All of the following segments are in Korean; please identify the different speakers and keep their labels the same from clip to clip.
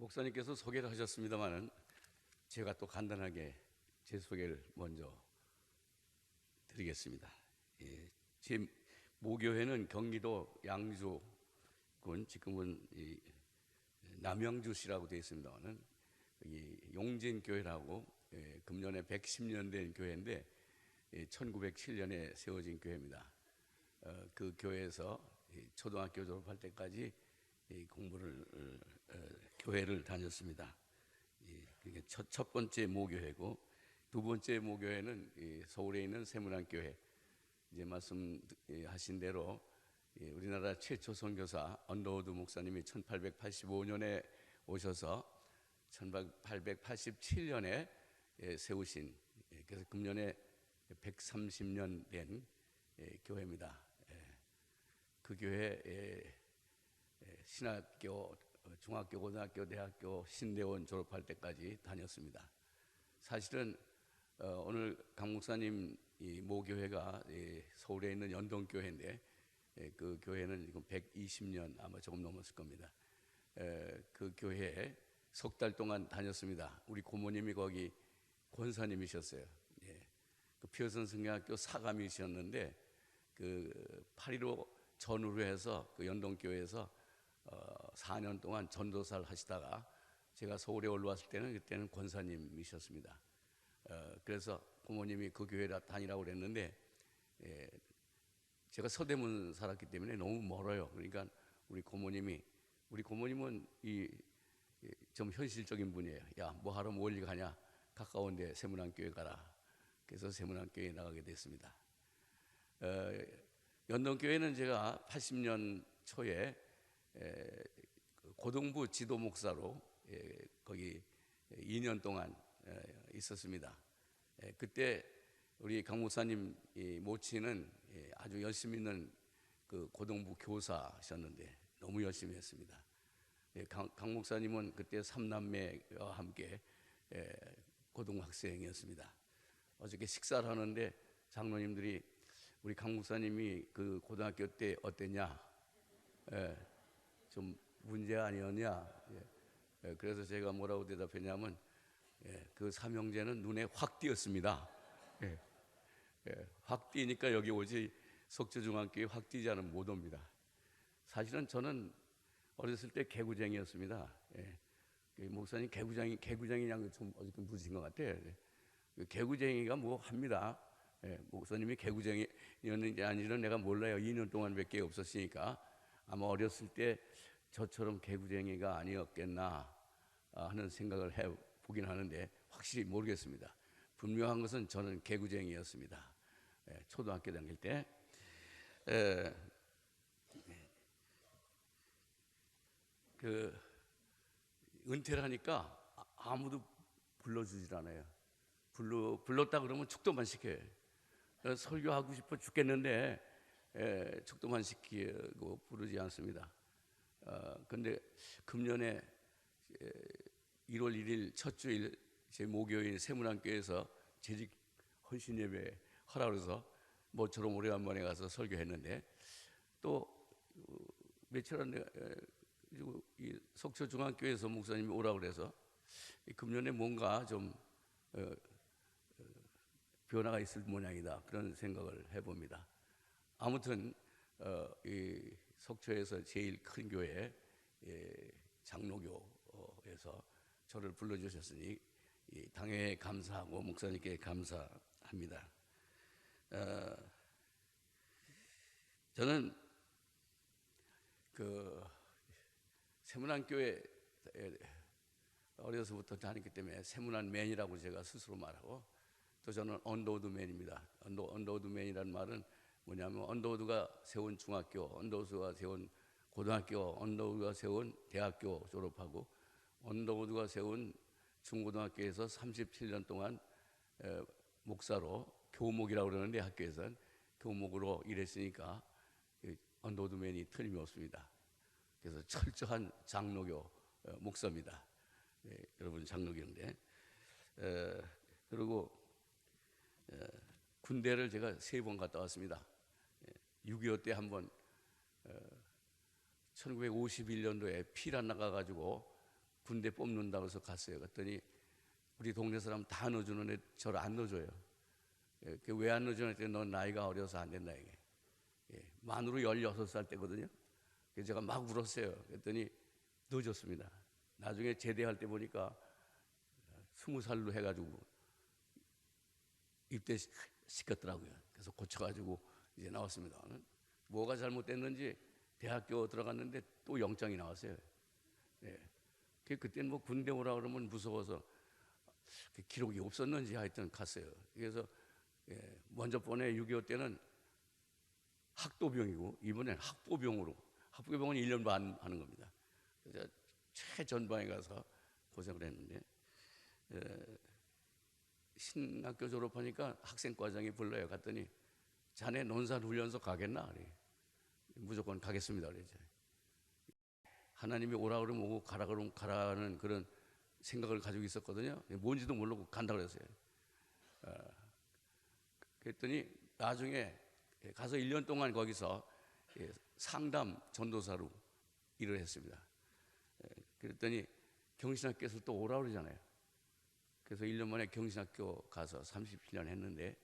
Speaker 1: 목사님께서 소개를 하셨습니다마는 제가 또 간단하게 제 소개를 먼저 드리겠습니다. 제 모교회는 경기도 양주군, 지금은 남양주시라고 되어 있습니다마는 여기 용진교회라고 금년에 110년 된 교회인데 1907년에 세워진 교회입니다. 그 교회에서 초등학교 졸업할 때까지 공부를 교회를 다녔습니다. 그게 첫 번째 모교회고, 두 번째 모교회는 서울에 있는 세문안교회. 이제 말씀하신 대로 우리나라 최초 선교사 언더우드 목사님이 1885년에 오셔서 1887년에 세우신, 그래서 금년에 130년 된 교회입니다. 그 교회 신학교, 중학교, 고등학교, 대학교, 신대원 졸업할 때까지 다녔습니다. 사실은 오늘 강 목사님 모교회가 서울에 있는 연동교회인데 그 교회는 지금 120년 아마 조금 넘었을 겁니다. 그 교회에 석 달 동안 다녔습니다. 우리 고모님이 거기 권사님이셨어요. 그 피어슨 성경학교 사감이셨는데 그 8.15 전후로 해서 그 연동교회에서 4년 동안 전도사를 하시다가 제가 서울에 올라왔을 때는 그때는 권사님이셨습니다. 그래서 부모님이 그 교회에 다니라고 그랬는데 제가 서대문 살았기 때문에 너무 멀어요. 그러니까 우리 고모님은 좀 현실적인 분이에요. 야, 뭐 하러 멀리 가냐? 가까운데 세문안교회 가라. 그래서 세문안교회에 나가게 됐습니다. 연동교회는 제가 80년 초에 고등부 지도 목사로 거기 2년 동안 있었습니다. 그때 우리 강 목사님 모친은 아주 열심히 있는 그 고등부 교사셨는데 너무 열심히 했습니다. 강 목사님은 그때 3남매와 함께 고등학생이었습니다. 어저께 식사를 하는데 장로님들이 우리 강 목사님이 그 고등학교 때 어땠냐? 좀 문제 아니었냐? 그래서 제가 뭐라고 대답했냐면 그 삼형제는 눈에 확 띄었습니다. 확 띄니까 여기 오지 석조중앙교회 확 띄지 않으면 못 옵니다. 사실은 저는 어렸을 때 개구쟁이였습니다. 목사님 개구쟁이냐고 좀 어저께 물으신 것 같아요. 개구쟁이가 뭐 합니다. 목사님이 개구쟁이였는지 아닌지는 내가 몰라요. 2년 동안밖에 없었으니까 아마 어렸을 때 저처럼 개구쟁이가 아니었겠나 하는 생각을 해보긴 하는데 확실히 모르겠습니다. 분명한 것은 저는 개구쟁이였습니다. 초등학교 다닐 때 그 은퇴를 하니까 아무도 불러주질 않아요. 불렀다 그러면 축도만 시켜요. 설교하고 싶어 죽겠는데 축도만 시키고 부르지 않습니다. 근데 금년에 1월 1일 첫 주일 제 모교인 세문안교회에서 재직 헌신 예배 하라고 해서 모처럼 오래간만에 가서 설교했는데 또 며칠 안에 이 속초중앙교회에서 목사님이 오라고 그래서 금년에 뭔가 좀 변화가 있을 모양이다 그런 생각을 해봅니다. 아무튼 이 속초에서 제일 큰 교회 장로교에서 저를 불러주셨으니 당회에 감사하고 목사님께 감사합니다. 저는 그 세문안교회 어려서부터 다녔기 때문에 세문안맨이라고 제가 스스로 말하고 또 저는 언더우드맨입니다. 언더우드맨이라는 말은 뭐냐면 언더우드가 세운 중학교, 언더우드가 세운 고등학교, 언더우드가 세운 대학교 졸업하고 언더우드가 세운 중고등학교에서 37년 동안 목사로 교목이라고 그러는데 학교에서는 교목으로 일했으니까 언더우드맨이 틀림없습니다. 그래서 철저한 장로교 목사입니다. 여러분 장로교인데 그리고 군대를 제가 3번 갔다 왔습니다. 6.25 때 한번 1951년도에 피란 나가가지고 군대 뽑는다고 해서 갔어요. 갔더니 우리 동네 사람 다 넣어주는데 저를 안 넣어줘요. 왜 안 넣어주냐 했더니 넌 나이가 어려서 안 된다 이게. 만으로 16살 때거든요. 그래서 제가 막 울었어요. 그랬더니 넣어줬습니다. 나중에 제대할 때 보니까 20살로 해가지고 입대시켰더라고요. 그래서 고쳐가지고 이제 나왔습니다. 뭐가 잘못됐는지 대학교 들어갔는데 또 영장이 나왔어요. 그때는 뭐 군대 오라 그러면 무서워서 기록이 없었는지 하여튼 갔어요. 그래서 먼저 번에 6.25 때는 학도병이고 이번엔 학보병으로, 학보병은 1년 반 하는 겁니다. 그래서 최전방에 가서 고생을 했는데 신학교 졸업하니까 학생과장이 불러요. 갔더니 자네 논산훈련소 가겠나? 그래. 무조건 가겠습니다. 그래서 하나님이 오라 그러면 오고 가라 그러면 가라는 그런 생각을 가지고 있었거든요. 뭔지도 모르고 간다 그랬어요. 그랬더니 나중에 가서 1년 동안 거기서 상담 전도사로 일을 했습니다. 그랬더니 경신학교에서 또 오라 그러잖아요. 그래서 1년 만에 경신학교 가서 37년 했는데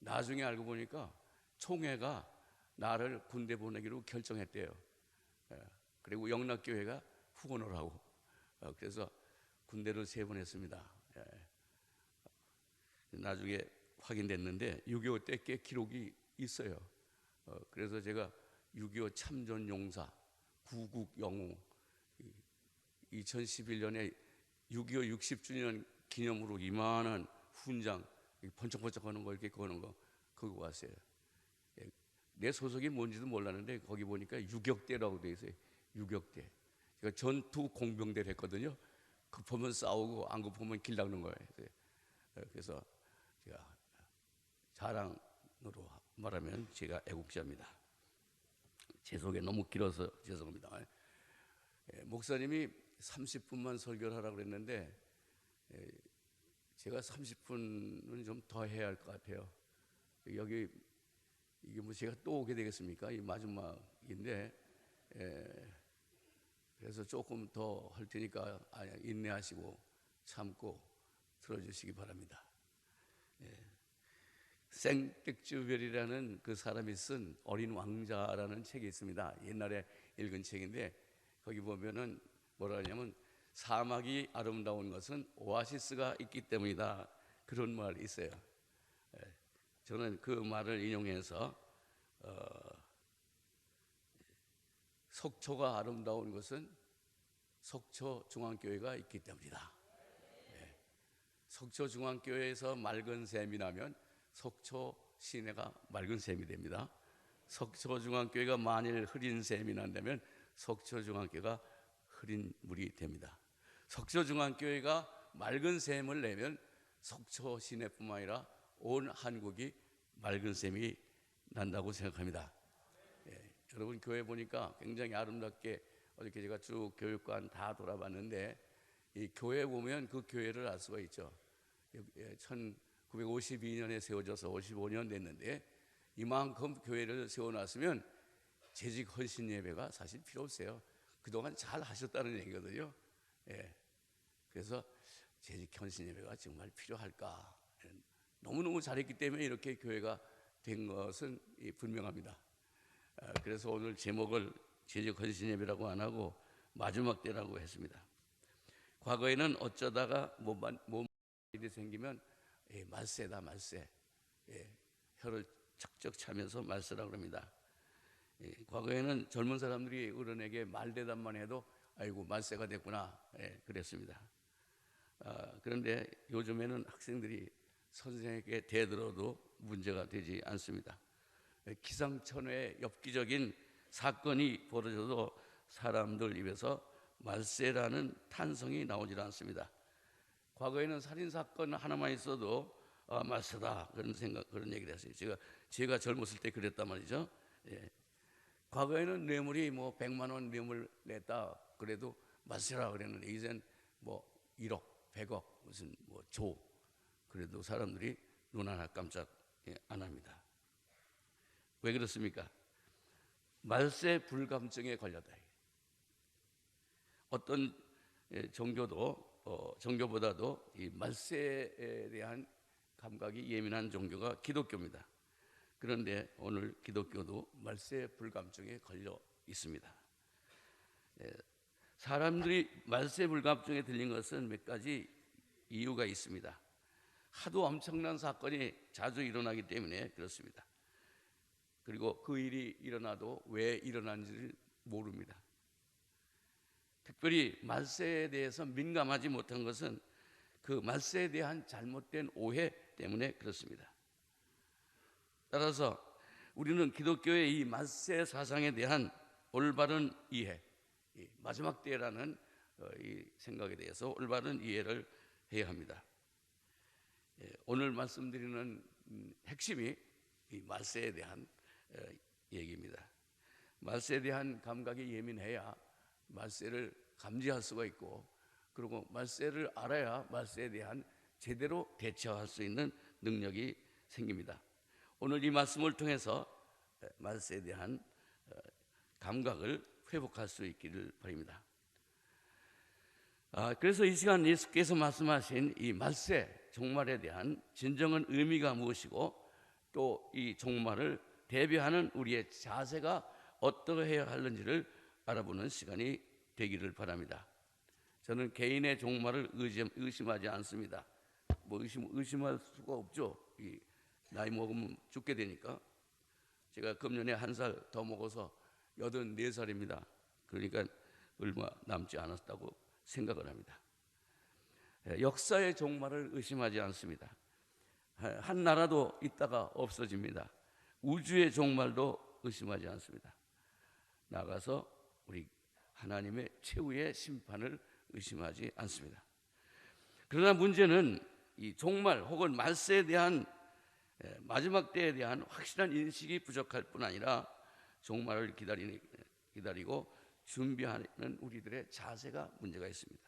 Speaker 1: 나중에 알고 보니까 총회가 나를 군대 보내기로 결정했대요. 그리고 영락교회가 후원을 하고 그래서 군대를 3번 했습니다. 나중에 확인됐는데 6.25 때 꽤 기록이 있어요. 그래서 제가 6.25 참전용사, 구국영웅, 2011년에 6.25 60주년 기념으로 이만한 훈장 번쩍번쩍 하는 거 이렇게 거는 거 그거 왔어요. 내 소속이 뭔지도 몰랐는데 거기 보니까 유격대라고 돼 있어요. 유격대. 제가 전투 공병대를 했거든요. 급하면 싸우고 안 급하면 길 닦는 거예요. 그래서 제가 자랑으로 말하면 제가 애국자입니다. 제 소개 너무 길어서 죄송합니다. 목사님이 30분만 설교를 하라고 그랬는데 제가 30분은 좀 더 해야 할 것 같아요. 여기 이게 뭐 제가 또 오게 되겠습니까? 이 마지막인데 그래서 조금 더 할 테니까 인내하시고 참고 들어주시기 바랍니다. 생텍쥐베리라는 그 사람이 쓴 어린 왕자라는 책이 있습니다. 옛날에 읽은 책인데 거기 보면은 뭐라 하냐면 사막이 아름다운 것은 오아시스가 있기 때문이다. 그런 말이 있어요. 저는 그 말을 인용해서 속초가 아름다운 것은 속초중앙교회가 있기 때문이다. 속초중앙교회에서 맑은 샘이 나면 속초 시내가 맑은 샘이 됩니다. 속초중앙교회가 만일 흐린 샘이 난다면 속초중앙교회가 흐린 물이 됩니다. 속초중앙교회가 맑은 샘을 내면 속초 시내뿐만 아니라 온 한국이 맑은 샘이 난다고 생각합니다. 여러분 교회 보니까 굉장히 아름답게 어저께 제가 쭉 교육관 다 돌아봤는데 이 교회 보면 그 교회를 알 수가 있죠. 1952년에 세워져서 55년 됐는데 이만큼 교회를 세워놨으면 재직 헌신 예배가 사실 필요 없어요. 그동안 잘 하셨다는 얘기거든요. 그래서 재직 헌신 예배가 정말 필요할까? 너무너무 잘했기 때문에 이렇게 교회가 된 것은 분명합니다. 그래서 오늘 제목을 재직 헌신 예배라고 안 하고 마지막 때라고 했습니다. 과거에는 어쩌다가 몸 일이 생기면 말세다 말세, 혀를 척척 차면서 말세라고 합니다. 과거에는 젊은 사람들이 어른에게 말대답만 해도 아이고 말세가 됐구나 그랬습니다. 그런데 요즘에는 학생들이 선생에게 대들어도 문제가 되지 않습니다. 기상천외 엽기적인 사건이 벌어져도 사람들 입에서 말세라는 탄성이 나오질 않습니다. 과거에는 살인 사건 하나만 있어도 말세다 그런 얘기를 했어요. 제가 젊었을 때 그랬단 말이죠. 과거에는 뇌물이 뭐 100만 원 뇌물 냈다 그래도 말세라 그랬는데 이젠 뭐 1억, 100억 무슨 뭐 조 그래도 사람들이 눈 하나 깜짝 안 합니다. 왜 그렇습니까? 말세 불감증에 걸렸다. 어떤 종교보다도 이 말세에 대한 감각이 예민한 종교가 기독교입니다. 그런데 오늘 기독교도 말세 불감증에 걸려 있습니다. 사람들이 말세 불감증에 들린 것은 몇 가지 이유가 있습니다. 하도 엄청난 사건이 자주 일어나기 때문에 그렇습니다. 그리고 그 일이 일어나도 왜 일어난지를 모릅니다. 특별히 말세에 대해서 민감하지 못한 것은 그 말세에 대한 잘못된 오해 때문에 그렇습니다. 따라서 우리는 기독교의 이 말세 사상에 대한 올바른 이해, 마지막 때라는 이 생각에 대해서 올바른 이해를 해야 합니다. 오늘 말씀드리는 핵심이 이 말세에 대한 얘기입니다. 말세에 대한 감각이 예민해야 말세를 감지할 수가 있고, 그리고 말세를 알아야 말세에 대한 제대로 대처할 수 있는 능력이 생깁니다. 오늘 이 말씀을 통해서 말세에 대한 감각을 회복할 수 있기를 바랍니다. 그래서 이 시간 예수께서 말씀하신 이 말세 종말에 대한 진정한 의미가 무엇이고, 또 이 종말을 대비하는 우리의 자세가 어떠해야 하는지를 알아보는 시간이 되기를 바랍니다. 저는 개인의 종말을 의심하지 않습니다. 의심할 수가 없죠. 나이 먹으면 죽게 되니까. 제가 금년에 1살 더 먹어서 84살입니다. 그러니까 얼마 남지 않았다고 생각을 합니다. 역사의 종말을 의심하지 않습니다. 한 나라도 있다가 없어집니다. 우주의 종말도 의심하지 않습니다. 나가서 우리 하나님의 최후의 심판을 의심하지 않습니다. 그러나 문제는 이 종말 혹은 말세에 대한 마지막 때에 대한 확실한 인식이 부족할 뿐 아니라 종말을 기다리고 준비하는 우리들의 자세가 문제가 있습니다.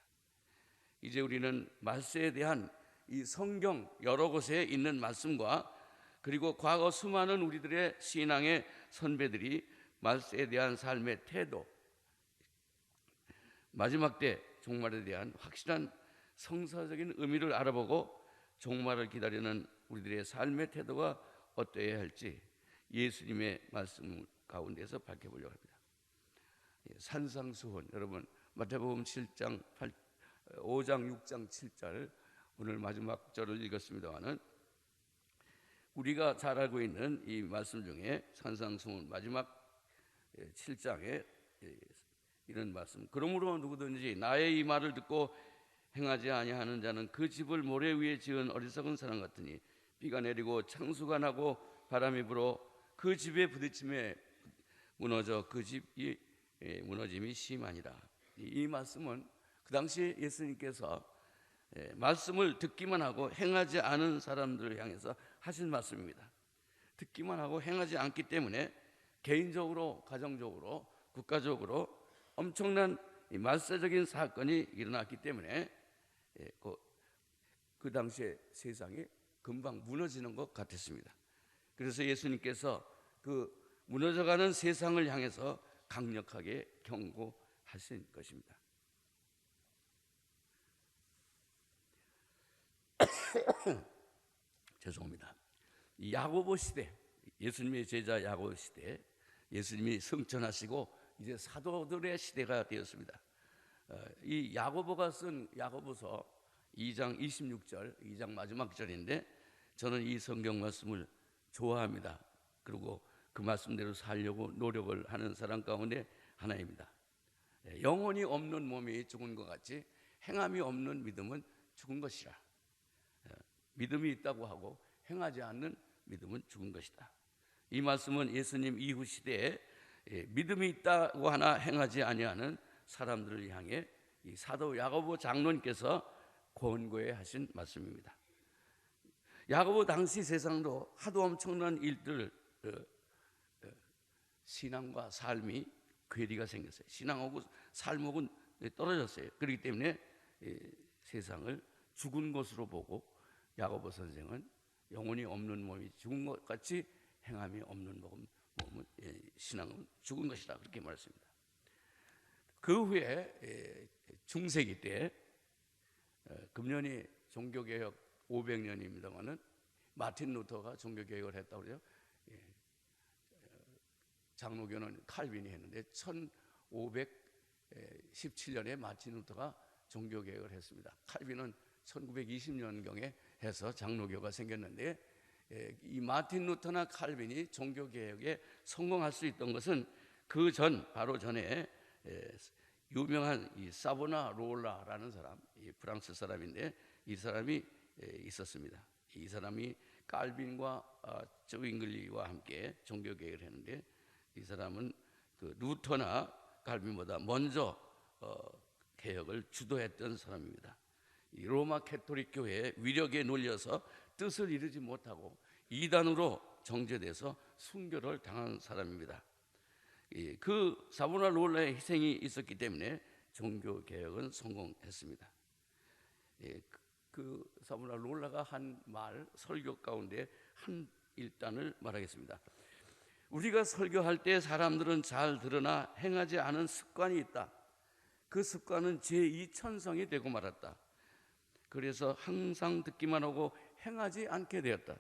Speaker 1: 이제 우리는 말세에 대한 이 성경 여러 곳에 있는 말씀과, 그리고 과거 수많은 우리들의 신앙의 선배들이 말세에 대한 삶의 태도, 마지막 때 종말에 대한 확실한 성사적인 의미를 알아보고 종말을 기다리는 우리들의 삶의 태도가 어떠해야 할지 예수님의 말씀 가운데서 밝혀보려고 합니다. 산상수훈, 여러분 마태복음 5장 6장 7절 오늘 마지막 절을 읽었습니다마는, 우리가 잘 알고 있는 이 말씀 중에 산상수훈 마지막 7장에 이런 말씀, 그러므로 누구든지 나의 이 말을 듣고 행하지 아니하는 자는 그 집을 모래 위에 지은 어리석은 사람 같으니 비가 내리고 창수가 나고 바람이 불어 그 집에 부딪힘에 무너져 그 집이 무너짐이 심하니라. 이 말씀은 그 당시 예수님께서 말씀을 듣기만 하고 행하지 않은 사람들을 향해서 하신 말씀입니다. 듣기만 하고 행하지 않기 때문에 개인적으로, 가정적으로, 국가적으로 엄청난 말세적인 사건이 일어났기 때문에 그 당시의 세상이 금방 무너지는 것 같았습니다. 그래서 예수님께서 그 무너져가는 세상을 향해서 강력하게 경고하신 것입니다. 죄송합니다. 야고보 시대, 예수님의 제자 야고보 시대, 예수님이 승천하시고 이제 사도들의 시대가 되었습니다. 이 야고보가 쓴 야고보서 2장 26절, 2장 마지막 절인데 저는 이 성경 말씀을 좋아합니다. 그리고 그 말씀대로 살려고 노력을 하는 사람 가운데 하나입니다. 영혼이 없는 몸이 죽은 것 같이 행함이 없는 믿음은 죽은 것이라. 믿음이 있다고 하고 행하지 않는 믿음은 죽은 것이다. 이 말씀은 예수님 이후 시대에 믿음이 있다고 하나 행하지 아니하는 사람들을 향해 이 사도 야고보 장로님께서 권고해 하신 말씀입니다. 야고보 당시 세상도 하도 엄청난 일들, 신앙과 삶이 괴리가 생겼어요. 신앙하고 삶하고 떨어졌어요. 그렇기 때문에 세상을 죽은 것으로 보고 야고보 선생은 영혼이 없는 몸이 죽은 것 같이 행함이 없는 몸은 신앙은 죽은 것이다, 그렇게 말했습니다. 그 후에 중세기 때 금년이 종교개혁 500년입니다만은 마틴 루터가 종교개혁을 했다고 그래요. 장로교는 칼빈이 했는데 1517년에 마틴 루터가 종교개혁을 했습니다. 칼빈은 1920년경에 해서 장로교가 생겼는데, 이 마틴 루터나 칼빈이 종교개혁에 성공할 수 있던 것은 그 전, 바로 전에 유명한 이 사보나로라라는 사람, 이 프랑스 사람인데 이 사람이 있었습니다. 이 사람이 칼빈과 쭝잉글리와 함께 종교개혁을 했는데, 이 사람은 그 루터나 칼빈보다 먼저 개혁을 주도했던 사람입니다. 이 로마 캐토릭 교회의 위력에 눌려서 뜻을 이루지 못하고 이단으로 정죄돼서 순교를 당한 사람입니다. 그 사보나로라의 희생이 있었기 때문에 종교 개혁은 성공했습니다. 그 사보나로라가 한 말, 설교 가운데 한 일단을 말하겠습니다. 우리가 설교할 때 사람들은 잘 들으나 행하지 않은 습관이 있다. 그 습관은 제2천성이 되고 말았다. 그래서 항상 듣기만 하고 행하지 않게 되었다.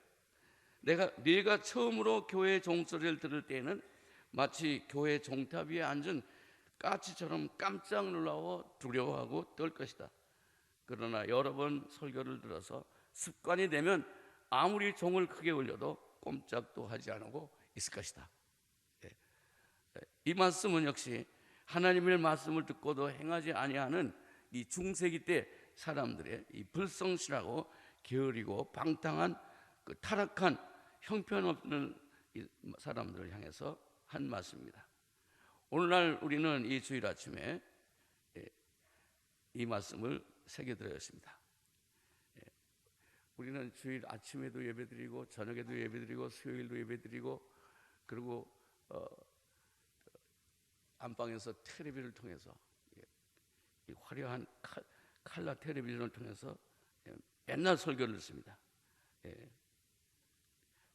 Speaker 1: 네가 처음으로 교회 종소리를 들을 때에는 마치 교회 종탑 위에 앉은 까치처럼 깜짝 놀라워 두려워하고 떨 것이다. 그러나 여러 번 설교를 들어서 습관이 되면 아무리 종을 크게 울려도 꼼짝도 하지 않고 있을 것이다. 이 말씀은 역시 하나님의 말씀을 듣고도 행하지 아니하는 이 중세기 때 사람들의 이 불성실하고 게으르고 방탕한 그 타락한 형편없는 사람들을 향해서 한 말씀입니다. 오늘날 우리는 이 주일 아침에 이 말씀을 새겨드렸습니다. 우리는 주일 아침에도 예배드리고 저녁에도 예배드리고 수요일도 예배드리고, 그리고 안방에서 텔레비전을 통해서 이 화려한 칼라 텔레비전을 통해서 맨날 설교를 듣습니다.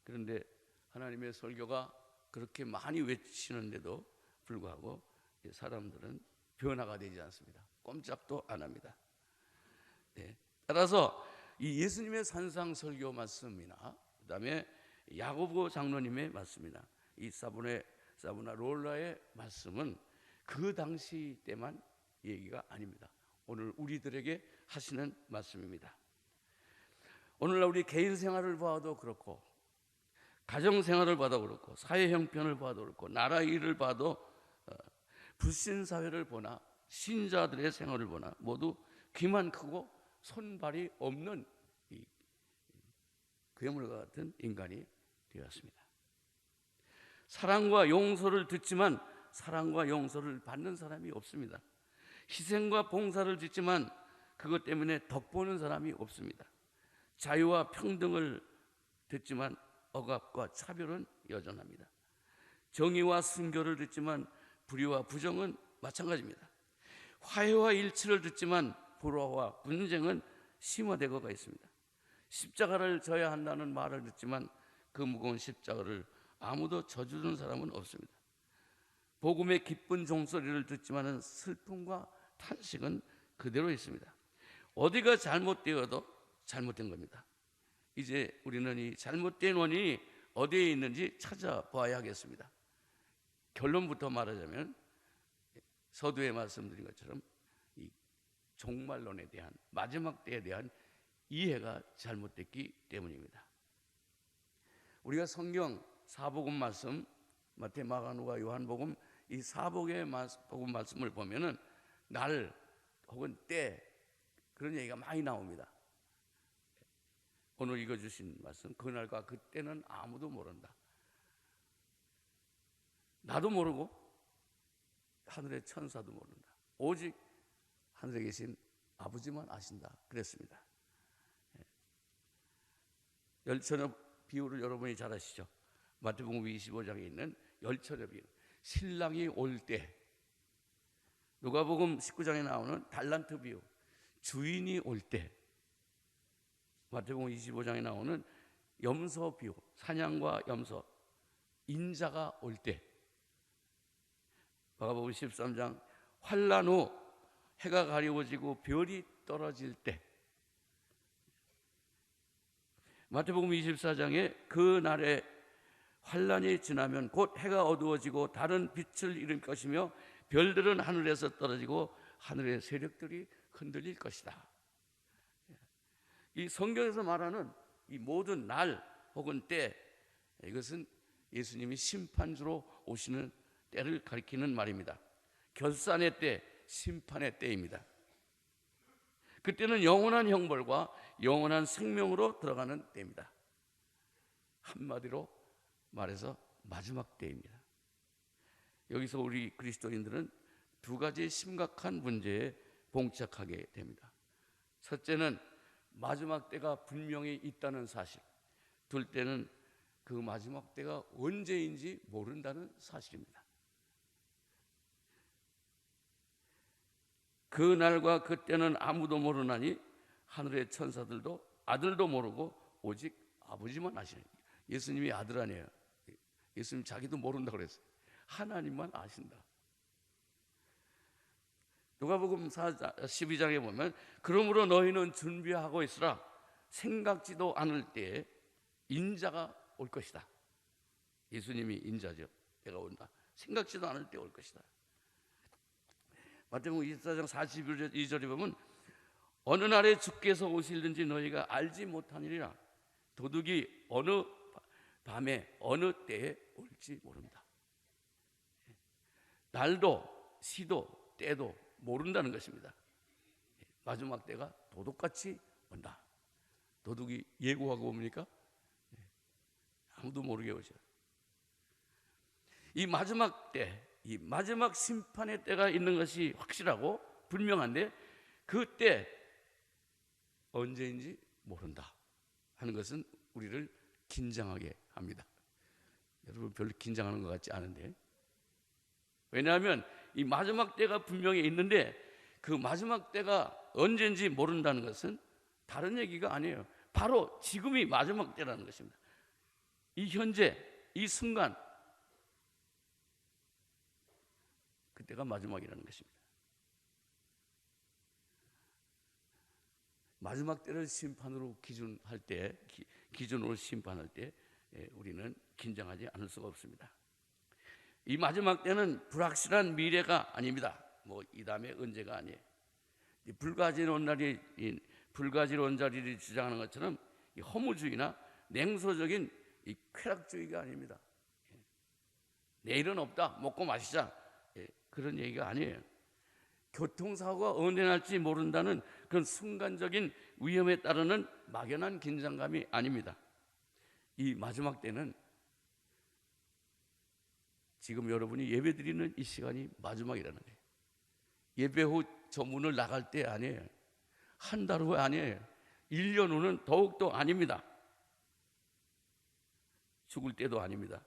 Speaker 1: 그런데 하나님의 설교가 그렇게 많이 외치는데도 불구하고 사람들은 변화가 되지 않습니다. 꼼짝도 안 합니다. 따라서 이 예수님의 산상 설교 말씀이나 그다음에 야고보 장로님의 말씀이나 이 사보나로라의 말씀은 그 당시 때만 얘기가 아닙니다. 오늘 우리들에게 하시는 말씀입니다. 오늘날 우리 개인 생활을 봐도 그렇고, 가정 생활을 봐도 그렇고, 사회 형편을 봐도 그렇고, 나라 일을 봐도, 불신 사회를 보나 신자들의 생활을 보나 모두 귀만 크고 손발이 없는 이 괴물과 같은 인간이 되었습니다. 사랑과 용서를 듣지만 사랑과 용서를 받는 사람이 없습니다. 희생과 봉사를 듣지만 그것 때문에 덕보는 사람이 없습니다. 자유와 평등을 듣지만 억압과 차별은 여전합니다. 정의와 순교를 듣지만 불의와 부정은 마찬가지입니다. 화해와 일치를 듣지만 불화와 분쟁은 심화되고 가 있습니다. 십자가를 져야 한다는 말을 듣지만 그 무거운 십자가를 아무도 져주는 사람은 없습니다. 복음의 기쁜 종소리를 듣지만은 슬픔과 탄식은 그대로 있습니다. 어디가 잘못되어도 잘못된 겁니다. 이제 우리는 이 잘못된 원인이 어디에 있는지 찾아봐야 하겠습니다. 결론부터 말하자면 서두에 말씀드린 것처럼 이 종말론에 대한, 마지막 때에 대한 이해가 잘못됐기 때문입니다. 우리가 성경 사복음 말씀, 마태, 마가, 누가, 요한복음 이 사복의 복음 말씀을 보면은 날 혹은 때 그런 얘기가 많이 나옵니다. 오늘 읽어주신 말씀, 그날과 그때는 아무도 모른다. 나도 모르고 하늘의 천사도 모른다. 오직 하늘에 계신 아버지만 아신다. 그랬습니다. 열처녀 비유를 여러분이 잘 아시죠? 마태복음 25장에 있는 열처녀 비유, 신랑이 올 때. 누가복음 19장에 나오는 달란트 비유, 주인이 올 때. 마태복음 25장에 나오는 염소 비유, 사냥과 염소, 인자가 올 때. 마가복음 13장 환난 후 해가 가리워지고 별이 떨어질 때, 마태복음 24장에 그 날에 환란이 지나면 곧 해가 어두워지고 다른 빛을 잃을 것이며 별들은 하늘에서 떨어지고 하늘의 세력들이 흔들릴 것이다. 이 성경에서 말하는 이 모든 날 혹은 때, 이것은 예수님이 심판주로 오시는 때를 가리키는 말입니다. 결산의 때, 심판의 때입니다. 그때는 영원한 형벌과 영원한 생명으로 들어가는 때입니다. 한마디로 말해서 마지막 때입니다. 여기서 우리 그리스도인들은 두 가지 심각한 문제에 봉착하게 됩니다. 첫째는 마지막 때가 분명히 있다는 사실, 둘째는 그 마지막 때가 언제인지 모른다는 사실입니다. 그 날과 그때는 아무도 모르나니 하늘의 천사들도 아들도 모르고 오직 아버지만 아시는. 예수님이 아들 아니에요. 예수님 자기도 모른다고 그랬어요. 하나님만 아신다. 누가복음 12장에 보면 그러므로 너희는 준비하고 있으라. 생각지도 않을 때에 인자가 올 것이다. 예수님이 인자죠. 때가 온다. 생각지도 않을 때 올 것이다. 마태복음 24장 42절에 보면 어느 날에 주께서 오실는지 너희가 알지 못하니라. 도둑이 어느 밤에 어느 때에 올지 모른다. 날도 시도 때도 모른다는 것입니다. 마지막 때가 도둑같이 온다. 도둑이 예고하고 옵니까? 아무도 모르게 오죠. 이 마지막 때, 이 마지막 심판의 때가 있는 것이 확실하고 분명한데 그때 언제인지 모른다 하는 것은 우리를 긴장하게 합니다. 여러분 별로 긴장하는 것 같지 않은데, 왜냐하면 이 마지막 때가 분명히 있는데 그 마지막 때가 언제인지 모른다는 것은 다른 얘기가 아니에요. 바로 지금이 마지막 때라는 것입니다. 이 현재, 이 순간, 그때가 마지막이라는 것입니다. 마지막 때를 심판으로 기준할 때, 기준으로 심판할 때 우리는 긴장하지 않을 수가 없습니다. 이 마지막 때는 불확실한 미래가 아닙니다. 이 다음에 언제가 아니에요. 불가지로운 자리를 주장하는 것처럼 이 허무주의나 냉소적인 이 쾌락주의가 아닙니다. 내일은 없다, 먹고 마시자, 그런 얘기가 아니에요. 교통사고가 언제 날지 모른다는 그런 순간적인 위험에 따르는 막연한 긴장감이 아닙니다. 이 마지막 때는 지금 여러분이 예배드리는 이 시간이 마지막이라는 거예요. 예배 후 저 문을 나갈 때 아니에요. 한 달 후에 아니에요. 1년 후는 더욱더 아닙니다. 죽을 때도 아닙니다.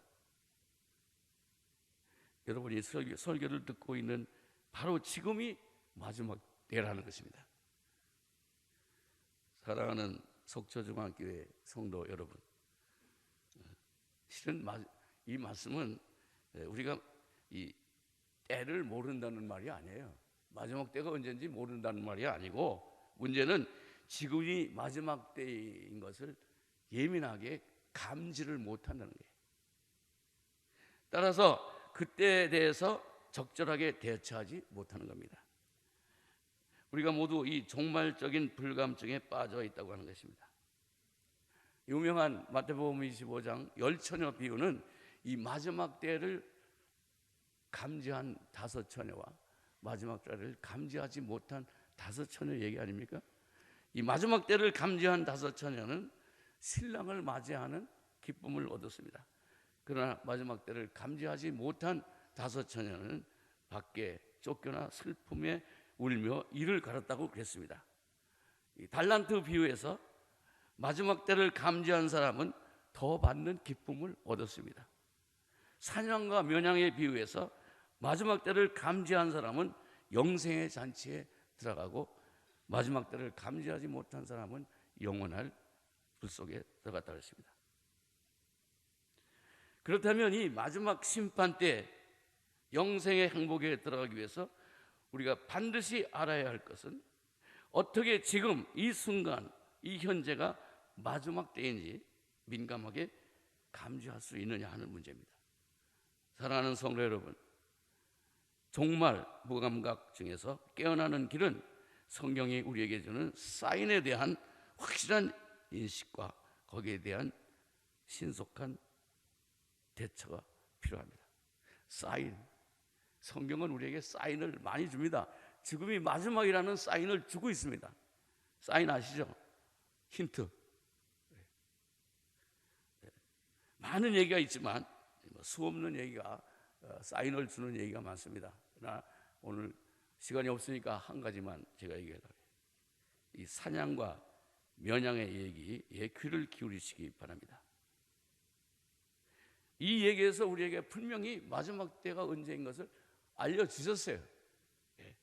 Speaker 1: 여러분이 설교를 듣고 있는 바로 지금이 마지막 때라는 것입니다. 사랑하는 속초중앙교회 성도 여러분, 실은 이 말씀은 우리가 이 때를 모른다는 말이 아니에요. 마지막 때가 언제인지 모른다는 말이 아니고, 문제는 지금이 마지막 때인 것을 예민하게 감지를 못한다는 거예요. 따라서 그때에 대해서 적절하게 대처하지 못하는 겁니다. 우리가 모두 이 종말적인 불감증에 빠져 있다고 하는 것입니다. 유명한 마태복음 25장 열처녀 비유는 이 마지막 때를 감지한 5처녀와 마지막 때를 감지하지 못한 5처녀 얘기 아닙니까? 이 마지막 때를 감지한 5처녀는 신랑을 맞이하는 기쁨을 얻었습니다. 그러나 마지막 때를 감지하지 못한 5처녀는 밖에 쫓겨나 슬픔에 울며 이를 갈았다고 그랬습니다. 이 달란트 비유에서 마지막 때를 감지한 사람은 더 받는 기쁨을 얻었습니다. 사냥과 면양의 비유에서 마지막 때를 감지한 사람은 영생의 잔치에 들어가고 마지막 때를 감지하지 못한 사람은 영원할 불 속에 들어갔다고 했습니다. 그렇다면 이 마지막 심판 때 영생의 행복에 들어가기 위해서 우리가 반드시 알아야 할 것은 어떻게 지금 이 순간, 이 현재가 마지막 때인지 민감하게 감지할 수 있느냐 하는 문제입니다. 사랑하는 성도 여러분, 종말 무감각 중에서 깨어나는 길은 성경이 우리에게 주는 사인에 대한 확실한 인식과 거기에 대한 신속한 대처가 필요합니다. 사인, 성경은 우리에게 사인을 많이 줍니다. 지금이 마지막이라는 사인을 주고 있습니다. 사인 아시죠? 힌트. 많은 얘기가 있지만 수없는 얘기가 사인을 주는 얘기가 많습니다. 그러나 오늘 시간이 없으니까 한 가지만 제가 얘기하려고 해요. 이 사냥과 면양의 얘기에 귀를 기울이시기 바랍니다. 이 얘기에서 우리에게 분명히 마지막 때가 언제인 것을 알려주셨어요. 예.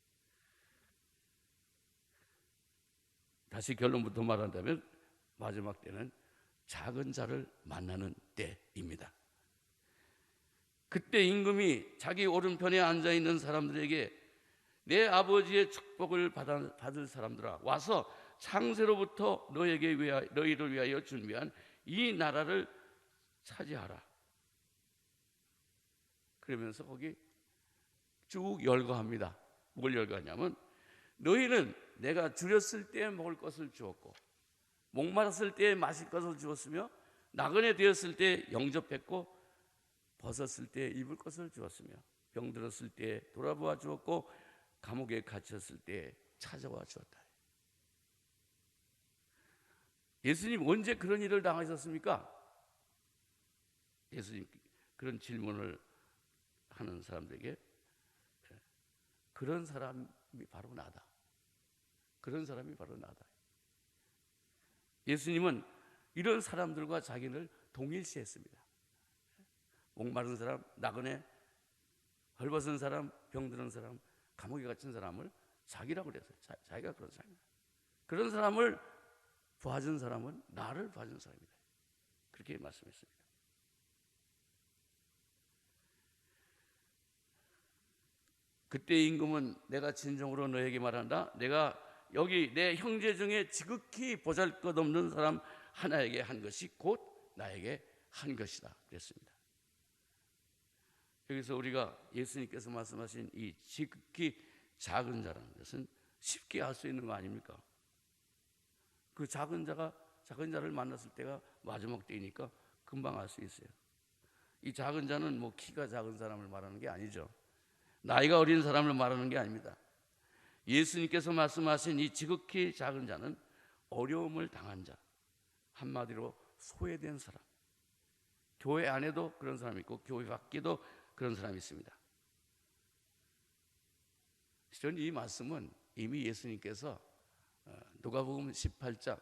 Speaker 1: 다시 결론부터 말한다면 마지막 때는 작은 자를 만나는 때입니다. 그때 임금이 자기 오른편에 앉아있는 사람들에게 내 아버지의 축복을 받을 사람들아, 와서 창세로부터 너희를 위하여 준비한 이 나라를 차지하라. 그러면서 거기 쭉 열거합니다. 뭘 열거하냐면, 너희는 내가 줄였을 때 먹을 것을 주었고, 목마랐을 때 마실 것을 주었으며, 나그네 되었을 때 영접했고, 벗었을 때 입을 것을 주었으며, 병들었을 때 돌아보아 주었고, 감옥에 갇혔을 때 찾아와 주었다. 예수님 언제 그런 일을 당하셨습니까? 예수님 그런 질문을 하는 사람들에게 그런 사람이 바로 나다. 그런 사람이 바로 나다. 예수님은 이런 사람들과 자기를 동일시했습니다. 목마른 사람, 나그네, 헐벗은 사람, 병드는 사람, 감옥에 갇힌 사람을 자기라고 그랬어요. 자기가 그런 사람이다. 그런 사람을 봐준 사람은 나를 봐준 사람이다. 그렇게 말씀했습니다. 그때 임금은 내가 진정으로 너에게 말한다. 내가 여기 내 형제 중에 지극히 보잘것없는 사람 하나에게 한 것이 곧 나에게 한 것이다 그랬습니다. 여기서 우리가 예수님께서 말씀하신 이 지극히 작은 자라는 것은 쉽게 알 수 있는 거 아닙니까? 그 작은 자를 만났을 때가 마지막 때이니까 금방 알 수 있어요. 이 작은 자는 뭐 키가 작은 사람을 말하는 게 아니죠. 나이가 어린 사람을 말하는 게 아닙니다. 예수님께서 말씀하신 이 지극히 작은 자는 어려움을 당한 자, 한마디로 소외된 사람. 교회 안에도 그런 사람이 있고 교회 밖에도 그런 사람이 있습니다. 저는 이 말씀은 이미 예수님께서 누가복음 18장,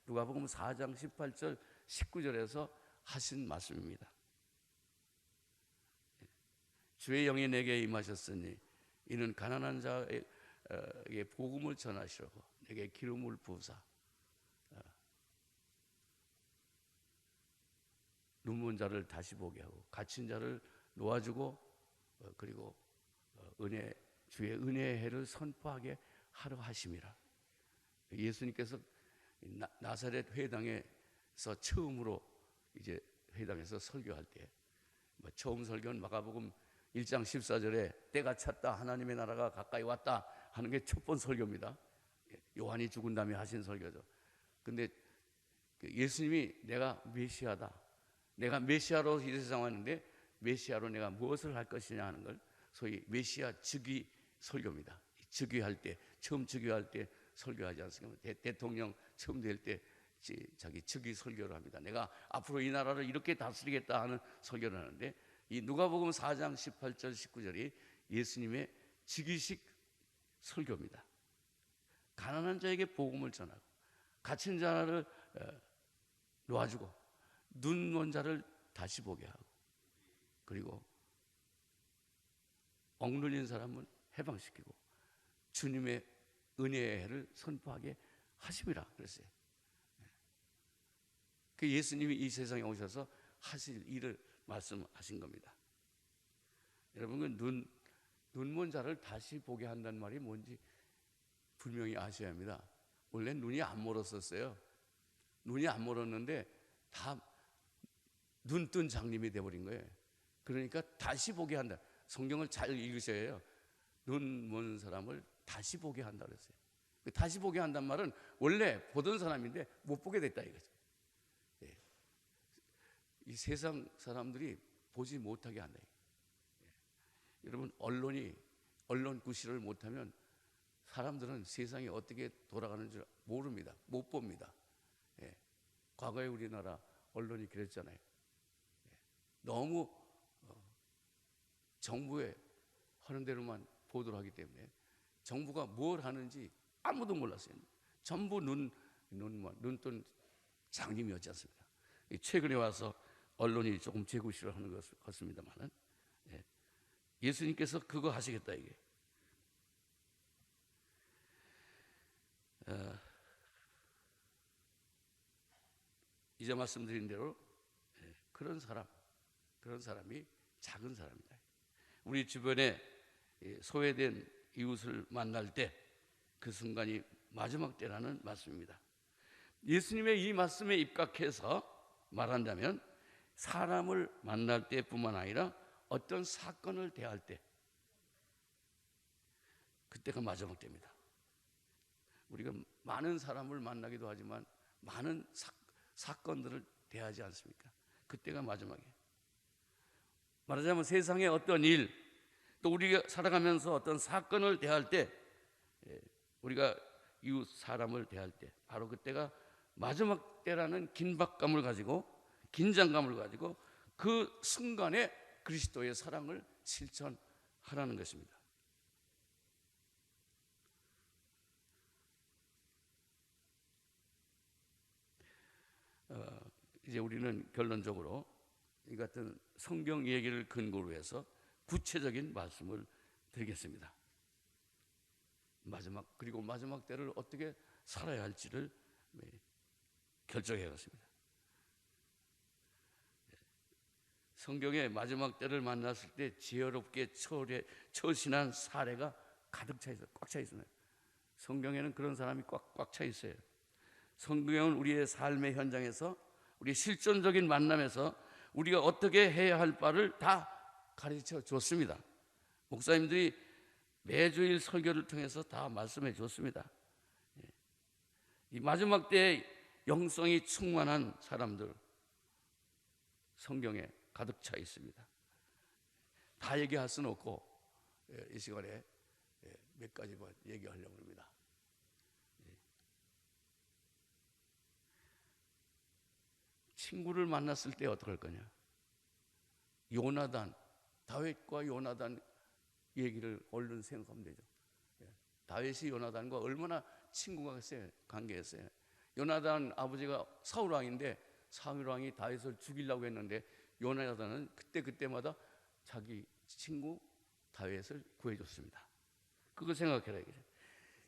Speaker 1: 누가복음 4장 18절 19절에서 하신 말씀입니다. 주의 영이 내게 임하셨으니 이는 가난한 자에게 복음을 전하시려고 내게 기름을 부으사 눈먼 자를 다시 보게 하고 갇힌 자를 놓아주고 그리고 주의 은혜의 해를 선포하게 하려 하심이라. 예수님께서 나사렛 회당에서 처음으로 이제 회당에서 설교할 때 처음 설교는 마가복음 1장 14절에 때가 찼다 하나님의 나라가 가까이 왔다 하는 게 첫 번 설교입니다. 요한이 죽은 다음에 하신 설교죠. 근데 예수님이 내가 메시아다, 내가 메시아로 이 세상 왔는데 메시아로 내가 무엇을 할 것이냐 하는 걸 소위 메시아 즉위 설교입니다. 즉위할 때, 처음 즉위할 때 설교하지 않습니까? 대통령 처음 될 때 자기 즉위 설교를 합니다. 내가 앞으로 이 나라를 이렇게 다스리겠다 하는 설교를 하는데, 이 누가복음 4장 18절 19절이 예수님의 즉위식 설교입니다. 가난한 자에게 복음을 전하고 갇힌 자를 놓아주고 눈먼 자를 다시 보게 하고 그리고 억눌린 사람은 해방시키고 주님의 은혜의 해를 선포하게 하심이라 그랬어요. 그 예수님이 이 세상에 오셔서 하실 일을 말씀하신 겁니다. 여러분, 그 눈먼 자를 다시 보게 한다는 말이 뭔지 분명히 아셔야 합니다. 원래 눈이 안 멀었었어요. 눈이 안 멀었는데 다 눈뜬 장님이 돼버린 거예요. 그러니까 다시 보게 한다. 성경을 잘 읽으셔야 해요. 눈먼 사람을 다시 보게 한다 그랬어요. 다시 보게 한단 말은 원래 보던 사람인데 못 보게 됐다 이거죠. 예. 이 세상 사람들이 보지 못하게 한다. 예. 여러분, 언론 구실을 못하면 사람들은 세상이 어떻게 돌아가는 줄 모릅니다. 못 봅니다. 예. 과거에 우리나라 언론이 그랬잖아요. 예. 너무 정부의 하는 대로만 보도를 하기 때문에 정부가 뭘 하는지 아무도 몰랐어요. 전부 눈뜬 장님이었지 않습니까? 최근에 와서 언론이 조금 재구실을 하는 것 같습니다만은, 예. 예수님께서 그거 하시겠다 이게. 이제 말씀드린 대로 그런 사람이 작은 사람이다. 우리 주변에 소외된 이웃을 만날 때 그 순간이 마지막 때라는 말씀입니다. 예수님의 이 말씀에 입각해서 말한다면 사람을 만날 때뿐만 아니라 어떤 사건을 대할 때, 그때가 마지막 때입니다. 우리가 많은 사람을 만나기도 하지만 많은 사건들을 대하지 않습니까? 그때가 마지막이에요. 말하자면 세상의 어떤 일, 또 우리가 살아가면서 어떤 사건을 대할 때, 우리가 이웃 사람을 대할 때, 바로 그때가 마지막 때라는 긴박감을 가지고, 긴장감을 가지고 그 순간에 그리스도의 사랑을 실천하라는 것입니다. 이제 우리는 결론적으로 이 같은 성경 얘기를 근거로 해서 구체적인 말씀을 드리겠습니다. 그리고 마지막 때를 어떻게 살아야 할지를 결정해야겠습니다. 성경의 마지막 때를 만났을 때 지혜롭게 처신한 사례가 가득 차 있어요. 꽉 차 있어요. 성경에는 그런 사람이 꽉 차 있어요. 성경은 우리의 삶의 현장에서, 우리 실존적인 만남에서 우리가 어떻게 해야 할 바를 다 가르쳐 줬습니다. 목사님들이 매주일 설교를 통해서 다 말씀해 줬습니다. 이 마지막 때에 영성이 충만한 사람들 성경에 가득 차 있습니다. 다 얘기할 수는 없고 이 시간에 몇 가지만 얘기하려고 합니다. 친구를 만났을 때 어떡할 거냐? 다윗과 요나단 얘기를 얼른 생각하면 되죠. 다윗이 요나단과 얼마나 관계했어요. 요나단 아버지가 사울 왕인데 사울 왕이 다윗을 죽이려고 했는데 요나단은 그때마다 자기 친구 다윗을 구해줬습니다. 그거 생각해라 이거죠.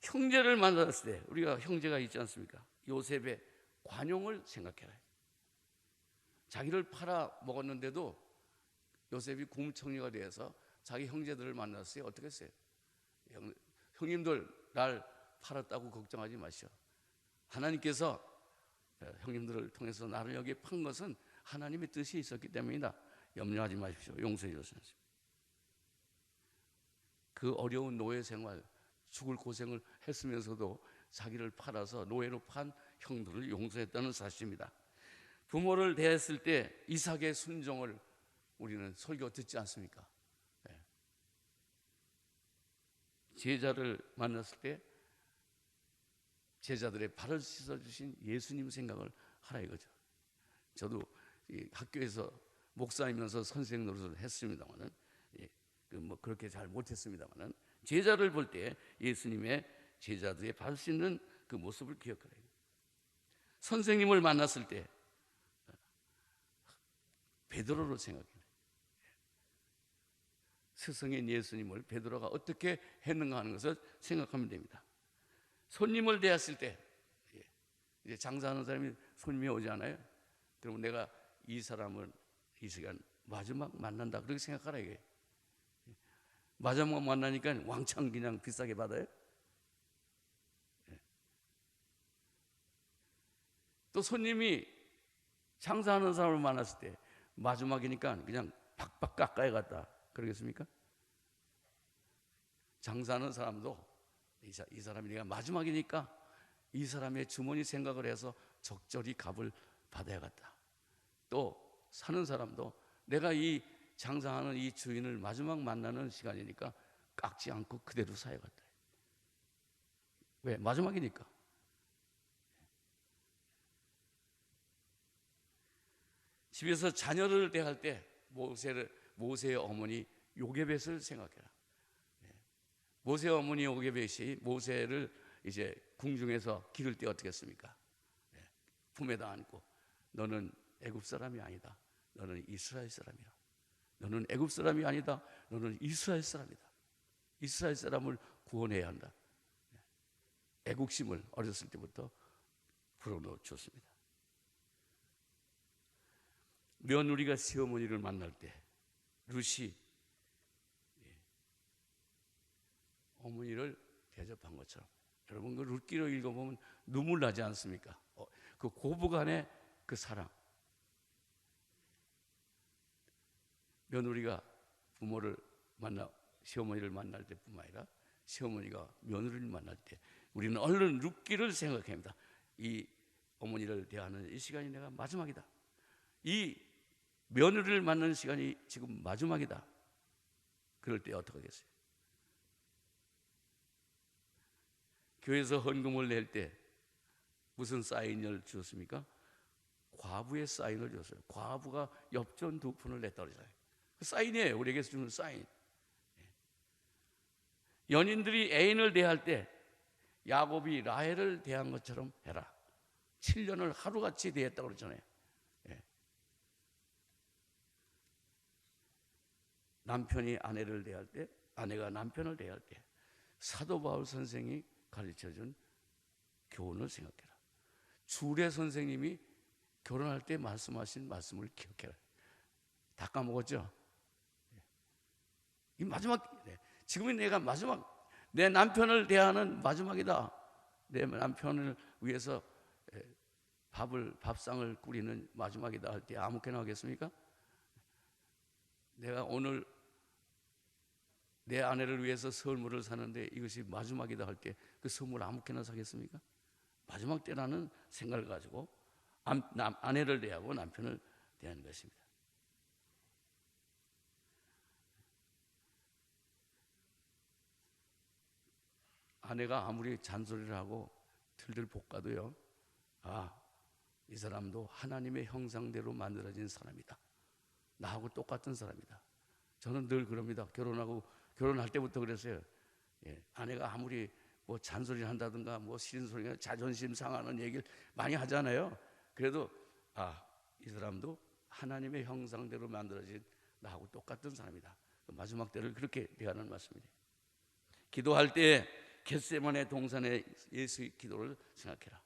Speaker 1: 형제를 만났을 때, 우리가 형제가 있지 않습니까? 요셉의 관용을 생각해라. 자기를 팔아 먹었는데도 요셉이 국무총리가 되어서 자기 형제들을 만났어요. 어떻게 했어요? 형님들 날 팔았다고 걱정하지 마시오. 하나님께서 형님들을 통해서 나를 여기에 판 것은 하나님의 뜻이 있었기 때문이다. 염려하지 마십시오. 용서해 주셨습니다. 그 어려운 노예 생활, 죽을 고생을 했으면서도 자기를 팔아서 노예로 판 형들을 용서했다는 사실입니다. 부모를 대했을 때 이삭의 순종을 우리는 설교 듣지 않습니까? 제자를 만났을 때 제자들의 발을 씻어주신 예수님 생각을 하라 이거죠. 저도 학교에서 목사이면서 선생 노릇을 했습니다만은 그렇게 잘 못했습니다만은 제자를 볼 때 예수님의 제자들의 발 씻는 그 모습을 기억하라. 선생님을 만났을 때 베드로를 생각해요. 스승인 예수님을 베드로가 어떻게 했는가 하는 것을 생각하면 됩니다. 손님을 대했을 때, 이제 장사하는 사람이 손님이 오지 않아요? 그러면 내가 이 사람을 이 시간 마지막 만난다 그렇게 생각하라 이게. 마지막 만나니까 왕창 그냥 비싸게 받아요. 또 손님이 장사하는 사람을 만났을 때 마지막이니까 그냥 박박 깎아야 갔다 그러겠습니까? 장사하는 사람도 이 사람이 내가 마지막이니까 이 사람의 주머니 생각을 해서 적절히 값을 받아야겠다. 또 사는 사람도 내가 이 장사하는 이 주인을 마지막 만나는 시간이니까 깎지 않고 그대로 사야겠다. 왜? 마지막이니까. 집에서 자녀를 대할 때 모세의 어머니 요게벳을 생각해라. 모세의 어머니 요게벳이 모세를 이제 궁중에서 기를 때 어떻게 했습니까? 품에다 안고 너는 애굽 사람이 아니다. 너는 이스라엘 사람이야. 너는 애굽 사람이 아니다. 너는 이스라엘 사람이다. 이스라엘 사람을 구원해야 한다. 애국심을 어렸을 때부터 불어넣어 줬습니다. 며느리가 시어머니를 만날 때 룻이 어머니를 대접한 것처럼, 여러분 그 룻기를 읽어보면 눈물 나지 않습니까? 그 고부간의 그 사랑. 며느리가 시어머니를 만날 때뿐만 아니라 시어머니가 며느리를 만날 때 우리는 얼른 룻기를 생각합니다. 이 어머니를 대하는 이 시간이 내가 마지막이다. 이 며느리를 만나는 시간이 지금 마지막이다. 그럴 때 어떻게 하겠어요? 교회에서 헌금을 낼 때 무슨 사인을 주었습니까? 과부의 사인을 줬어요. 과부가 엽전 2푼을 냈다고 그러잖아요. 그 사인이에요. 우리에게서 주는 사인. 연인들이 애인을 대할 때 야곱이 라헬을 대한 것처럼 해라. 7년을 하루같이 대했다고 그러잖아요. 남편이 아내를 대할 때, 아내가 남편을 대할 때 사도 바울 선생이 가르쳐준 교훈을 생각해라. 주례 선생님이 결혼할 때 말씀하신 말씀을 기억해라. 다 까먹었죠? 이 마지막, 지금이 내가 마지막, 내 남편을 대하는 마지막이다. 내 남편을 위해서 밥상을 꾸리는 마지막이다 할 때 아무렇게나 하겠습니까? 내가 오늘 내 아내를 위해서 선물을 사는데 이것이 마지막이다 할 때 그 선물 아무렇게나 사겠습니까? 마지막 때라는 생각을 가지고 아내를 대하고 남편을 대하는 것입니다. 아내가 아무리 잔소리를 하고 들들 볶아도요, 이 사람도 하나님의 형상대로 만들어진 사람이다. 나하고 똑같은 사람이다. 저는 늘 그럽니다. 결혼할 때부터 그랬어요. 아내가 아무리 뭐 잔소리를 한다든가 뭐 싫은 소리가 자존심 상하는 얘기를 많이 하잖아요. 그래도 이 사람도 하나님의 형상대로 만들어진 나하고 똑같은 사람이다. 마지막 때를 그렇게 대하는 말씀이에요. 기도할 때 겟세마네 동산의 예수의 기도를 생각해라.